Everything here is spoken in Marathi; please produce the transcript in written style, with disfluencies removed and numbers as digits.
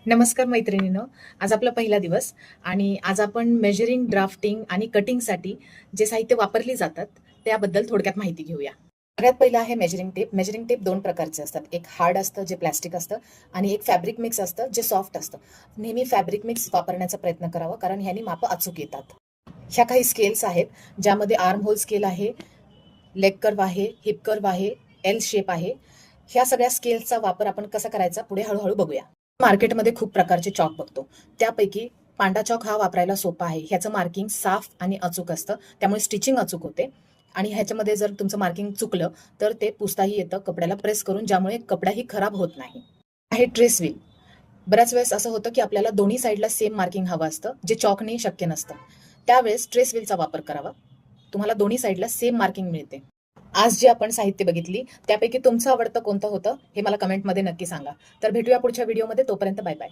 नमस्कार मैत्रिणींनो. आज आपला पहिला दिवस आणि आज आपण मेजरिंग, ड्राफ्टिंग आणि कटिंगसाठी जे साहित्य वापरली जातात त्याबद्दल थोडक्यात माहिती घेऊया. सगळ्यात पहिलं आहे मेजरिंग टेप. मेजरिंग टेप 2 प्रकारचे असतात. एक हार्ड असतं जे प्लास्टिक असतं आणि एक फॅब्रिक मिक्स असतं जे सॉफ्ट असतं. नेहमी फॅब्रिक मिक्स वापरण्याचा प्रयत्न करावा कारण ह्यानी मापं अचूक येतात. ह्या काही स्केल्स आहेत ज्यामध्ये आर्म होल स्केल आहे, लेग कर्व आहे, हिप कर्व आहे, एल शेप आहे. ह्या सगळ्या स्केल्सचा वापर आपण कसा करायचा पुढे हळूहळू बघूया. मार्केटमध्ये खूप प्रकारचे चॉक बघतो. त्यापैकी पांढरा चॉक हा वापरायला सोपा आहे. ह्याचं मार्किंग साफ आणि अचूक असतं. त्यामुळे स्टिचिंग अचूक होते आणि ह्याच्यामध्ये जर तुमचं मार्किंग चुकलं, तर ते पुसताही येतं कपड्याला प्रेस करून, ज्यामुळे कपडाही खराब होत नाही. आहे ट्रेस व्हील. बऱ्याच वेळेस असं होतं, की आपल्याला दोन्ही साइडला सेम मार्किंग हवं असतं, जे चॉकने शक्य नसतं. त्यावेळेस ट्रेस व्हीलचा वापर करावा. तुम्हाला दोन्ही साइडला सेम मार्किंग मिळते. आज जी आपण साहित्य बघितली, त्यापैकी तुमचं आवडतं कोणतं होतं, हे मला कमेंटमध्ये नक्की सांगा. तर भेटूया पुढच्या व्हिडिओमध्ये. तोपर्यंत बाय बाय.